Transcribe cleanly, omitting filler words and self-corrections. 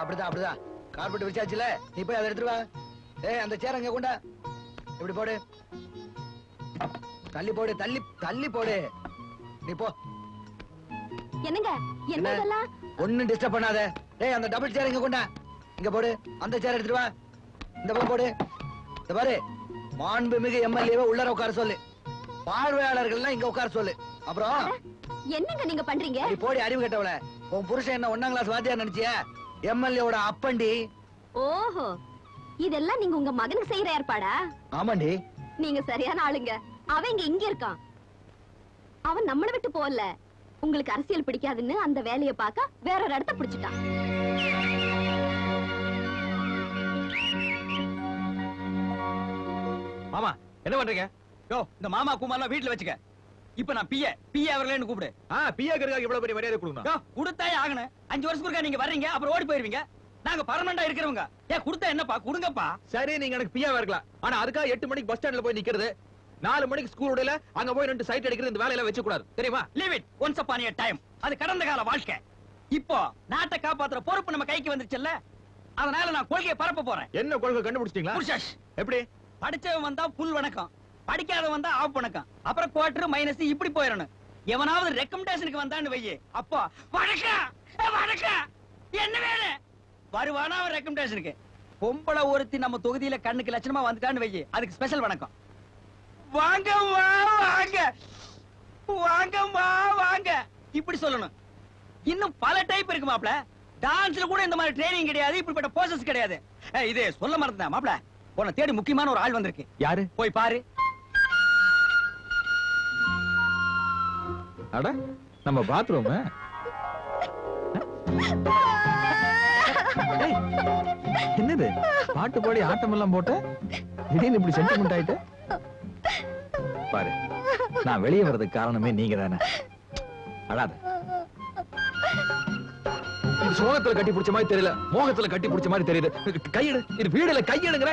அப்படிதான் அப்படிதான். கார்பெட் விரிச்சாச்சுல, நீ போய் அதை எடுத்துட்டு வா. ஏய் அந்த சேர் அங்க கொண்டா. இப்படி போடு, தள்ளி போடு, தள்ளி தள்ளி போடு. நீ போ. என்னங்க என்ன இதெல்லாம்? ஒண்ணும் டிஸ்டர்ப் பண்ணாத. ஏய் அந்த டபுள் சேர் இங்க கொண்டா. இங்க போடு. அந்த சேர் எடுத்துட்டு வா. இந்த பக்கம் போடு. இந்த பாரு, மாண்புமிகு எம்எல்ஏவை உள்ளர உட்கார சொல்லு. பார்வையாளர்கள்லாம் இங்க உட்கார சொல்லு. அப்புறம் என்னங்க நீங்க பண்றீங்க? நீ போடி, அறிவு கெட்டவள. உன் புருஷன் என்ன 1ஆம் கிளாஸ் வாத்தியார் நினைச்சியா? எம்எல்ஏவோட அப்பண்டி. ஓஹோ, இதெல்லாம் நீங்க உங்க மகனுக்கு செய்யற ஏற்பாடா? ஆமாண்டி. நீங்க சரியான ஆளுங்க. அவன் இங்க இருக்கான். அவன் நம்மள விட்டு போகல. உங்களுக்கு அரசியல் பிடிக்காதுன்னு அந்த வேலையை பார்க்க வேற ஒரு இடத்த பிடிச்சிட்டான். மாமா என்ன பண்றீங்க? யோ, இந்த மாமா குமார்லாம் வீட்டுல வச்சுக்க. இப்ப நான் பிஏ அவர்களேன்னு கூப்பிடு. பிஏ கருக்காக இவ்வளவு பெரிய மரியாதை கொடுக்கணும். யோ, கொடுத்தாயே ஆகணும். 5 வருஷத்துக்கு ஒருக்கா நீங்க வர்றீங்க, அப்புறம் ஓடி போயிருவீங்க. நாங்க பர்மனண்டா இருக்கிறவங்க. ஏன் கொடுத்தா என்னப்பா, கொடுங்கப்பா. சரி, நீங்க எனக்கு பிஏவா இருக்கலாம். ஆனா அதுக்காக 8 மணிக்கு பஸ் ஸ்டாண்ட்ல போய் நிக்கிறது, 4 மணிக்கு ஸ்கூல் விடல அங்க போய் 2 சைட் அடிக்கிறது, இந்த வேலையில வச்சு கூடாது தெரியுமா? Leave it. Once upon a time. அது கடந்த கால வாழ்க்கை. இப்போ நாட்டை காப்பாத்துற பொறுப்பு நம்ம கைக்கு வந்துருச்சுல்ல, அதனால நான் கொள்கையை பரப்ப போறேன். என்ன கொள்கை கண்டுபிடிச்சிட்டீங்களா? புருஷாஷ். எப்படி? படிச்சவன் வந்தா புல் வணக்கம், படிக்காதவன் வந்தா ஆஃப் வணக்கம், அப்புறம் குவார்டர் மைனஸ் இப்படி போயிடணும். எவனாவது ரெக்கமெண்டேஷனுக்கு வந்தான்னு வையே, அப்போ வணக்கம் வணக்கம் என்ன வேணும் வருவானா அவன் ரெக்கமெண்டேஷனுக்கு. பொம்பளை ஒருத்தி நம்ம தொகுதியில கண்ணுக்கு லட்சணமா வந்துட்டான்னு வையே, அதுக்கு ஸ்பெஷல் வணக்கம். வாங்க வா வாங்க, வாங்க வா வாங்க இப்படி சொல்லணும். இன்னும் பல டைப் இருக்கு மாப்ள. டான்ஸ்ல கூட இந்த மாதிரி ட்ரைனிங் கிடையாது, இப்படிப்பட்ட போசஸ் கிடையாது. இது சொல்ல மறந்தேன் மாப்ள, உன்னை தேடி முக்கியமான ஒரு ஆள் வந்திருக்கு. யாரு? போய் பாரு. அட, நம்ம பாத்ரூம். என்னது பாட்டு பாடி ஆட்டம் எல்லாம் போட்டு திடீர்னு இப்படி சென்டிமெண்ட் ஆயிட்டு? பாரு, நான் வெளியே வர்றதுக்கு காரணமே நீங்க தானே. அழாத. சோகத்துல கட்டி பிடிச்ச மாதிரி தெரியல, மோகத்துல கட்டி பிடிச்ச மாதிரி தெரியுது. கையெடு, இது வீடுல கையெடுங்கிற.